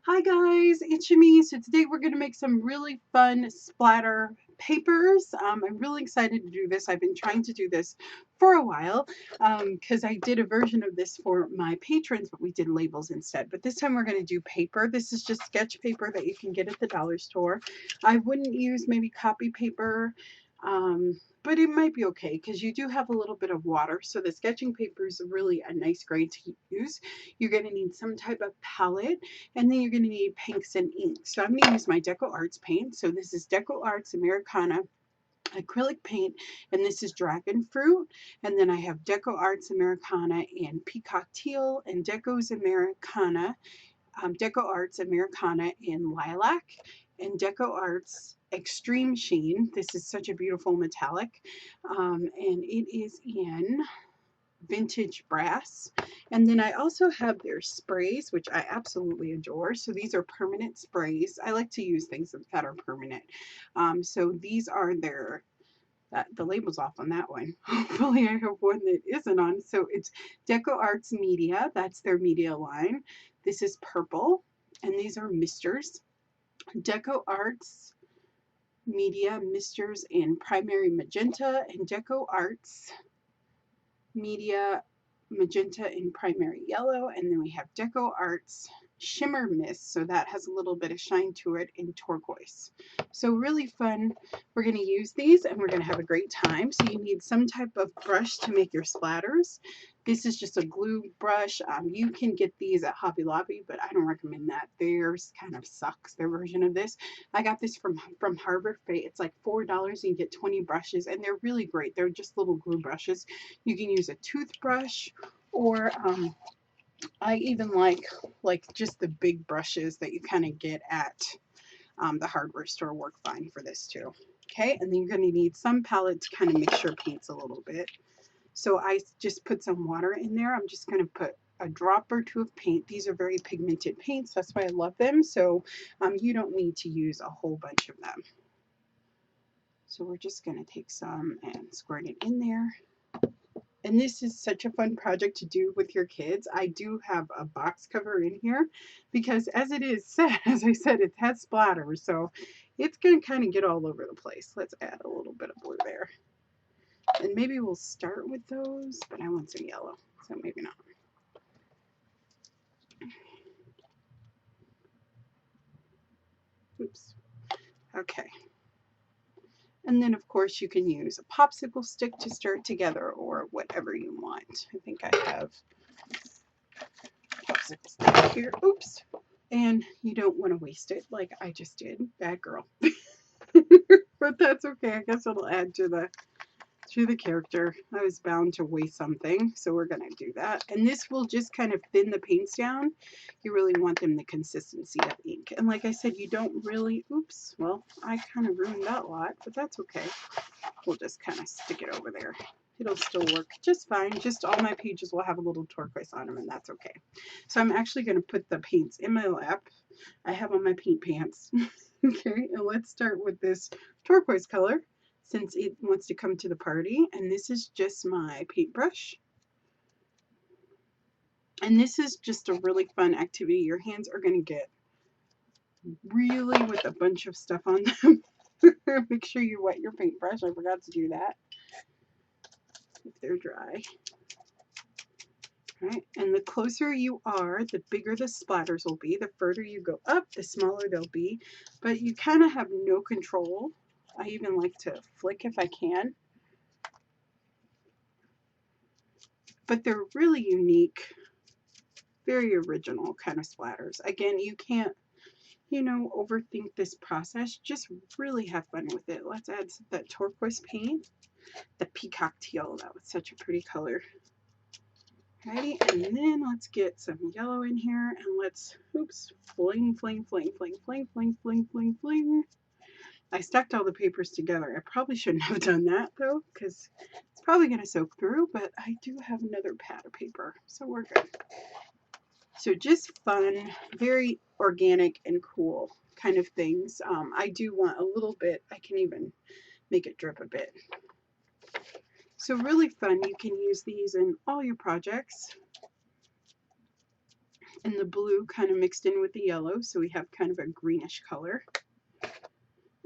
Hi guys, it's Shimmy. So today we're going to make some really fun splatter papers. I'm really excited to do this. I've been trying to do this for a while because I did a version of this for my patrons, but we did labels instead. But this time we're going to do paper. This is just sketch paper that you can get at the dollar store. I wouldn't use maybe copy paper. But it might be okay because you do have a little bit of water. So the sketching paper is really a nice grade to use. You're going to need some type of palette, and then you're going to need pinks and ink. So I'm going to use my Deco Arts paint. So this is Deco Arts Americana acrylic paint, and this is dragon fruit. And then I have Deco Arts Americana in peacock teal, and Deco Arts Americana in lilac, and Deco Arts Extreme Sheen. This is such a beautiful metallic, and it is in vintage brass. And then I also have their sprays, which I absolutely adore. So these are permanent sprays. I like to use things that are permanent. So these are their the label's off on that one. Hopefully I have one that isn't on. So it's Deco Arts Media. That's their media line. This is purple, and these are misters. Deco Arts Media misters in primary magenta, and Deco Arts Media Magenta in primary yellow. And then we have Deco Arts Shimmer Mist, so that has a little bit of shine to it, in turquoise. So really fun. We're going to use these and we're going to have a great time. So you need some type of brush to make your splatters. This is just a glue brush. You can get these at Hobby Lobby, but I don't recommend that. Theirs kind of sucks, their version of this. I got this from Harbor Freight. It's like $4 and you get 20 brushes, and they're really great. They're just little glue brushes. You can use a toothbrush, or I even like just the big brushes that you kind of get at the hardware store work fine for this too. Okay, and then you're going to need some palette to kind of mix your paints a little bit. So I just put some water in there. I'm just going to put a drop or two of paint. These are very pigmented paints. That's why I love them. So you don't need to use a whole bunch of them. So we're just going to take some and squirt it in there. And this is such a fun project to do with your kids. I do have a box cover in here because, as it is said, as I said, it has splatter. So it's going to kind of get all over the place. Let's add a little bit of blue there. And maybe we'll start with those, but I want some yellow, so maybe not. Oops. Okay. And then, of course, you can use a popsicle stick to stir it together, or whatever you want. I think I have a popsicle stick here. Oops. And you don't want to waste it like I just did. Bad girl. But that's okay. I guess it'll add to the character. I was bound to waste something, so we're going to do that. And this will just kind of thin the paints down. You really want them the consistency of ink. And like I said, you don't really, oops, well, I kind of ruined that lot, but that's okay. We'll just kind of stick it over there. It'll still work just fine. Just all my pages will have a little turquoise on them, and that's okay. So I'm actually going to put the paints in my lap. I have on my paint pants. Okay, and let's start with this turquoise color, since it wants to come to the party. And this is just my paintbrush. And this is just a really fun activity. Your hands are going to get really with a bunch of stuff on them. Make sure you wet your paintbrush. I forgot to do that. If they're dry. Right, and the closer you are, the bigger the splatters will be. The further you go up, the smaller they'll be. But you kind of have no control. I even like to flick if I can. But they're really unique, very original kind of splatters. Again, you can't, overthink this process. Just really have fun with it. Let's add that turquoise paint, the peacock teal. That was such a pretty color. Alrighty, and then let's get some yellow in here, and let's, oops, fling, fling, fling, fling, fling, fling, fling, fling, fling. I stacked all the papers together. I probably shouldn't have done that, though, because it's probably going to soak through, but I do have another pad of paper, so we're good. So just fun, very organic and cool kind of things. I do want a little bit. I can even make it drip a bit. So really fun. You can use these in all your projects. And the blue kind of mixed in with the yellow, so we have kind of a greenish color.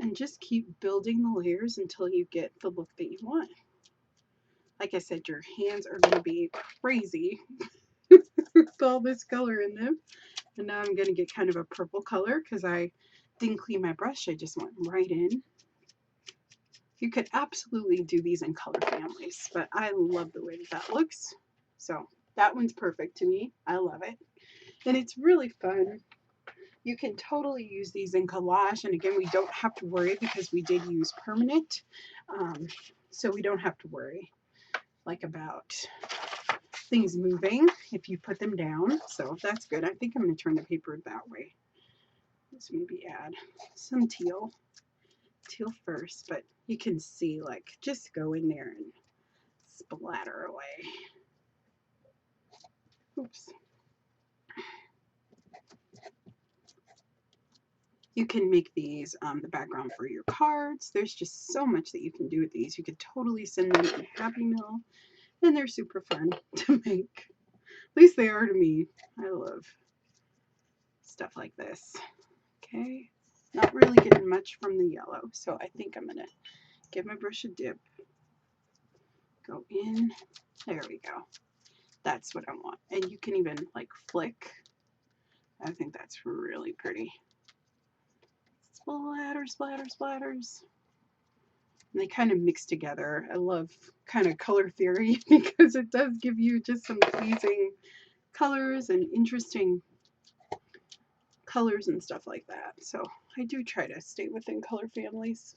And just keep building the layers until you get the look that you want. Like I said, your hands are going to be crazy with all this color in them. And now I'm going to get kind of a purple color because I didn't clean my brush. I just went right in. You could absolutely do these in color families, but I love the way that that looks. So that one's perfect to me. I love it. And it's really fun. You can totally use these in collage. And again, we don't have to worry because we did use permanent. So we don't have to worry like about things moving if you put them down. So that's good. I think I'm going to turn the paper that way. Let's maybe add some teal first, but you can see, like, just go in there and splatter away. Oops. You can make these the background for your cards. There's just so much that you can do with these. You could totally send them in Happy Mail, and they're super fun to make. At least they are to me. I love stuff like this. Okay, not really getting much from the yellow, so I think I'm gonna give my brush a dip. Go in. There we go. That's what I want. And you can even like flick. I think that's really pretty. Splatter, splatter, splatters. And they kind of mix together. I love kind of color theory because it does give you just some pleasing colors and interesting colors and stuff like that. So I do try to stay within color families.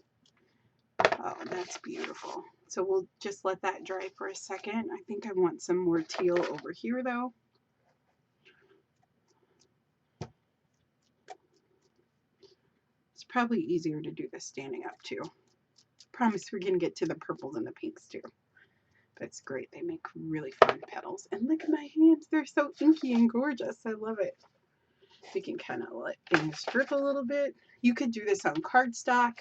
Oh, that's beautiful. So we'll just let that dry for a second. I think I want some more teal over here though. It's probably easier to do this standing up too. Promise we're going to get to the purples and the pinks too. But it's great. They make really fun petals. And look at my hands. They're so inky and gorgeous. I love it. You can kind of let things drip a little bit. You could do this on cardstock.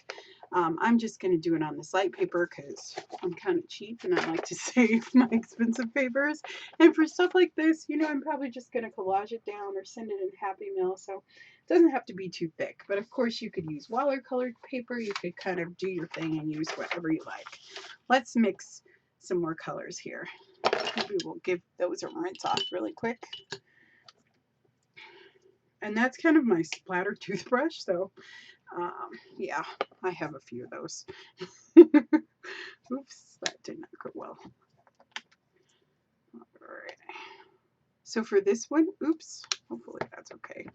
I'm just going to do it on this light paper because I'm kind of cheap and I like to save my expensive papers. And for stuff like this, you know, I'm probably just going to collage it down or send it in Happy Mail. So it doesn't have to be too thick. But of course, you could use watercolored paper. You could kind of do your thing and use whatever you like. Let's mix some more colors here. Maybe we'll give those a rinse off really quick. And that's kind of my splatter toothbrush. So yeah, I have a few of those. Oops, that did not go well. All right. So for this one, oops, hopefully that's okay.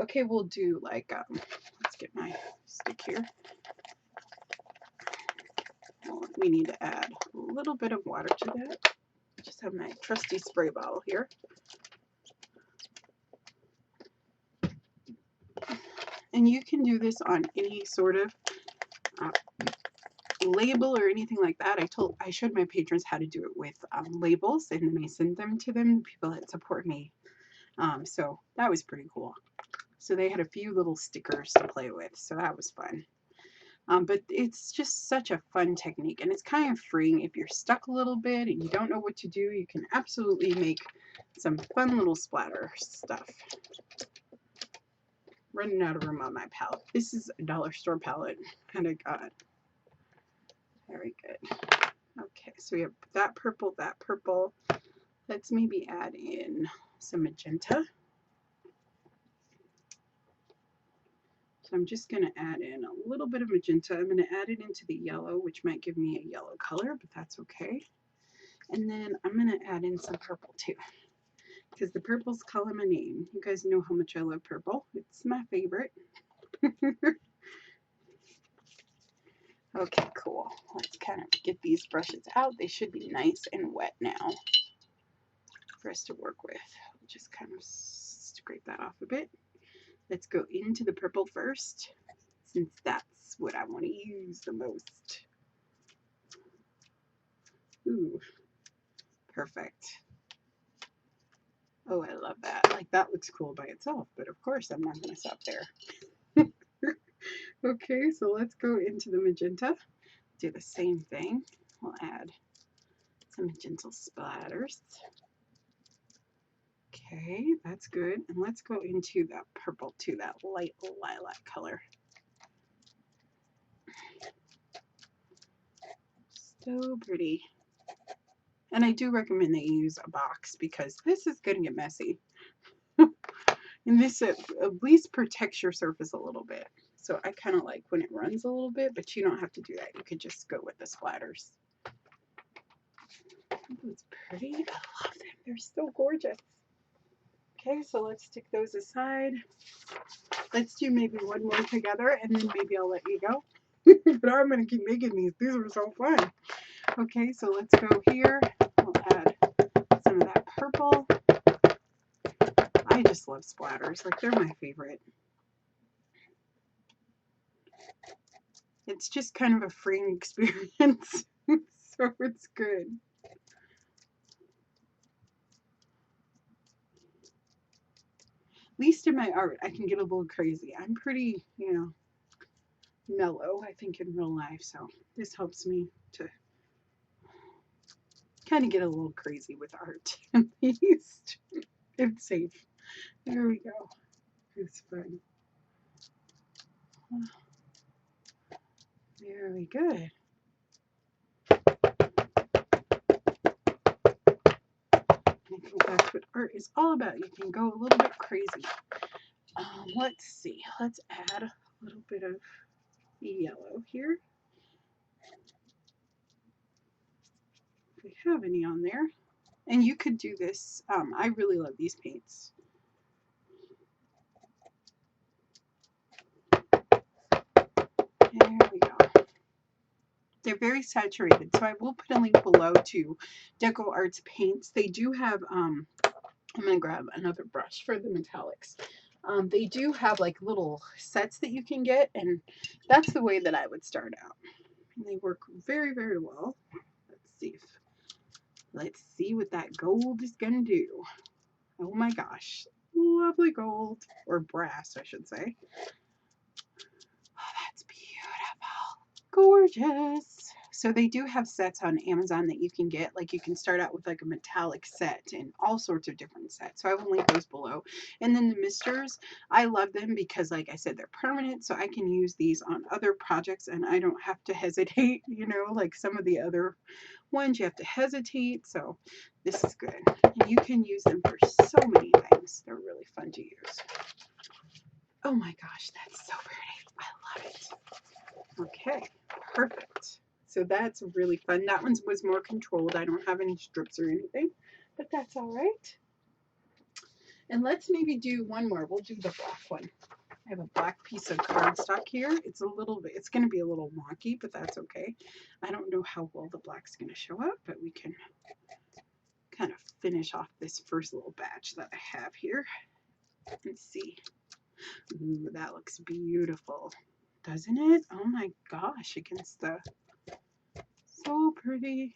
Okay, we'll do like, let's get my stick here. Oh, we need to add a little bit of water to that. Just have my trusty spray bottle here. And you can do this on any sort of label or anything like that. I showed my patrons how to do it with labels, and then I send them to them, people that support me. So that was pretty cool. So they had a few little stickers to play with, so that was fun. But it's just such a fun technique, and it's kind of freeing. If you're stuck a little bit and you don't know what to do, you can absolutely make some fun little splatter stuff. Running out of room on my palette. This is a dollar store palette, and I got it. Very good. Okay, so we have that purple, that purple. Let's maybe add in some magenta. So I'm just going to add in a little bit of magenta. I'm going to add it into the yellow, which might give me a yellow color, but that's okay. And then I'm going to add in some purple too, because the purples color my name. You guys know how much I love purple. It's my favorite. Okay, cool. Let's kind of get these brushes out. They should be nice and wet now for us to work with. We'll just kind of scrape that off a bit. Let's go into the purple first, since that's what I want to use the most. Ooh, perfect. Oh, I love that. Like, that looks cool by itself, but of course I'm not going to stop there. Okay, so let's go into the magenta. Do the same thing. We'll add some gentle splatters. Okay, that's good. And let's go into that purple too, that light lilac color. So pretty. And I do recommend that you use a box because this is going to get messy. And this at least protects your surface a little bit. So I kind of like when it runs a little bit, but you don't have to do that. You could just go with the splatters. It's pretty. I love them. They're so gorgeous. Okay, so let's stick those aside. Let's do maybe one more together and then maybe I'll let you go. But I'm going to keep making these. These are so fun. Okay, so let's go here. We'll add some of that purple. I just love splatters. Like, they're my favorite. It's just kind of a freeing experience. So it's good. At least in my art, I can get a little crazy. I'm pretty, mellow, I think, in real life. So this helps me to kind of get a little crazy with art. At least it's safe. There we go. It's fun. Very good. I think that's what art is all about. You can go a little bit crazy. Let's see. Let's add a little bit of yellow here. If we have any on there. And you could do this. I really love these paints. There we go. They're very saturated, so I will put a link below to Deco Arts paints. They do have, I'm going to grab another brush for the metallics. They do have like little sets that you can get, and that's the way that I would start out. And they work very, very well. Let's see what that gold is going to do. Oh my gosh. Lovely gold, or brass, I should say. Oh, that's beautiful. Gorgeous. So they do have sets on Amazon that you can get. Like, you can start out with like a metallic set and all sorts of different sets. So I will link those below. And then the misters, I love them because, like I said, they're permanent. So I can use these on other projects and I don't have to hesitate, like some of the other ones you have to hesitate. So this is good. And you can use them for so many things. They're really fun to use. Oh my gosh, that's so pretty. I love it. Okay, perfect. So that's really fun. That one was more controlled. I don't have any strips or anything, but that's all right. And let's maybe do one more. We'll do the black one. I have a black piece of cardstock here. It's going to be a little wonky, but that's okay. I don't know how well the black's going to show up, but we can kind of finish off this first little batch that I have here. Let's see. Ooh, that looks beautiful, doesn't it? Oh my gosh, against the, so pretty.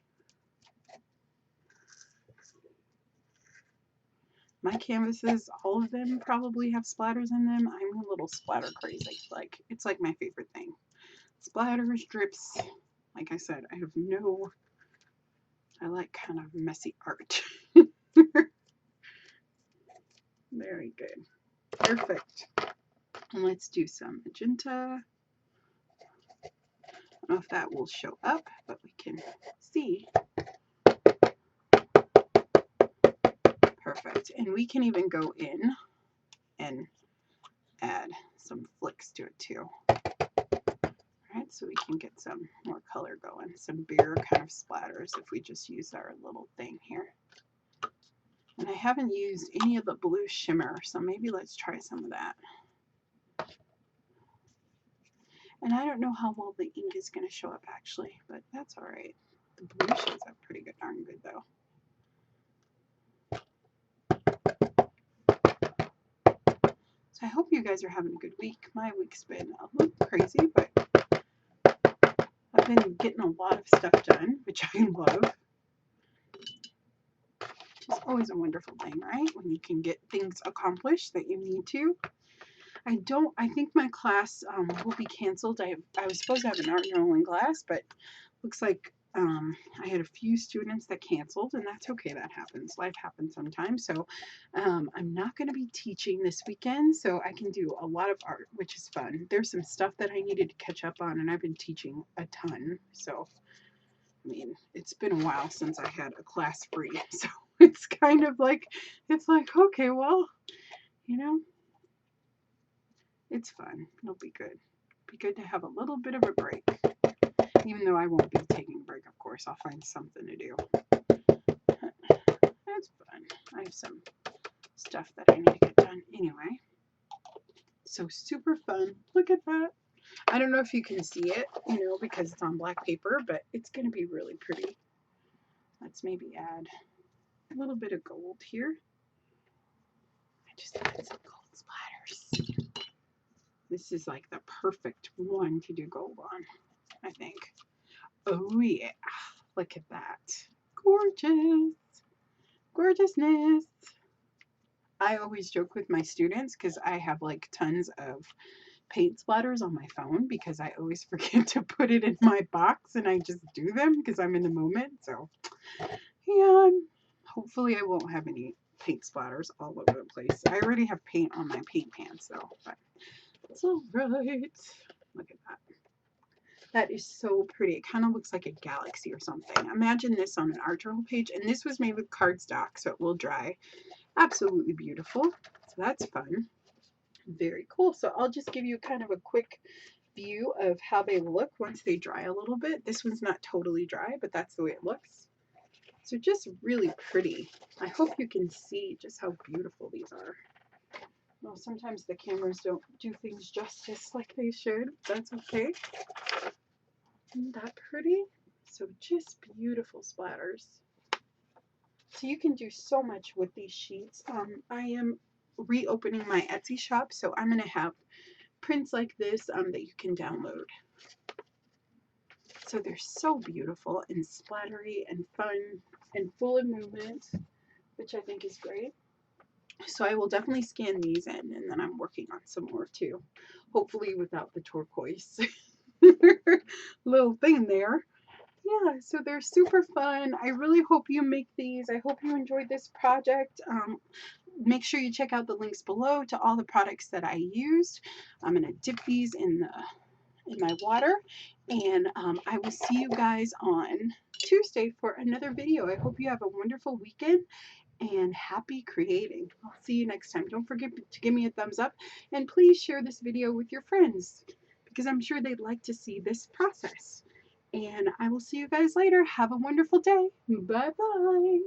My canvases, all of them probably have splatters in them. I'm a little splatter crazy. Like, it's like my favorite thing. Splatters, drips. Like I said, I like kind of messy art. Very good. Perfect. And let's do some magenta. I don't know if that will show up, but we can see. Perfect. And we can even go in and add some flicks to it too. Alright, so we can get some more color going, some bigger kind of splatters if we just use our little thing here. And I haven't used any of the blue shimmer, so maybe let's try some of that. And I don't know how well the ink is going to show up actually, but that's alright. The blue shows up pretty good, darn good though. So I hope you guys are having a good week. My week's been a little crazy, but I've been getting a lot of stuff done, which I love. Which is always a wonderful thing, right? When you can get things accomplished that you need to. I think my class will be canceled. I was supposed to have an art and rolling class, but looks like I had a few students that canceled, and that's okay. That happens. Life happens sometimes. So I'm not going to be teaching this weekend, so I can do a lot of art, which is fun. There's some stuff that I needed to catch up on, and I've been teaching a ton. So, I mean, it's been a while since I had a class free. So it's kind of like, okay, well, you know, it's fun. It'll be good. Be good to have a little bit of a break. Even though I won't be taking a break, of course, I'll find something to do. That's fun. I have some stuff that I need to get done anyway. So super fun. Look at that. I don't know if you can see it, because it's on black paper, but it's going to be really pretty. Let's maybe add a little bit of gold here. I just added some gold splatters. This is like the perfect one to do gold on, I think. Oh yeah, look at that. Gorgeous. Gorgeousness. I always joke with my students because I have like tons of paint splatters on my phone because I always forget to put it in my box and I just do them because I'm in the moment. So yeah, hopefully I won't have any paint splatters all over the place. I already have paint on my paint pans though, but it's all right. Look at that. That is so pretty. It kind of looks like a galaxy or something. Imagine this on an art journal page, and this was made with cardstock, so it will dry. Absolutely beautiful. So that's fun. Very cool. So I'll just give you kind of a quick view of how they look once they dry a little bit. This one's not totally dry, but that's the way it looks. So just really pretty. I hope you can see just how beautiful these are. Well, sometimes the cameras don't do things justice like they should. That's okay. Isn't that pretty? So just beautiful splatters. So you can do so much with these sheets. I am reopening my Etsy shop, so I'm going to have prints like this that you can download. So they're so beautiful and splattery and fun and full of movement, which I think is great. So I will definitely scan these in, and then I'm working on some more too, hopefully without the turquoise little thing there. Yeah, so they're super fun. I really hope you make these. I hope you enjoyed this project. Make sure you check out the links below to all the products that I used. I'm going to dip these in my water, and I will see you guys on Tuesday for another video. I hope you have a wonderful weekend and happy creating. I'll see you next time. Don't forget to give me a thumbs up, and please share this video with your friends because I'm sure they'd like to see this process. And I will see you guys later. Have a wonderful day. Bye-bye.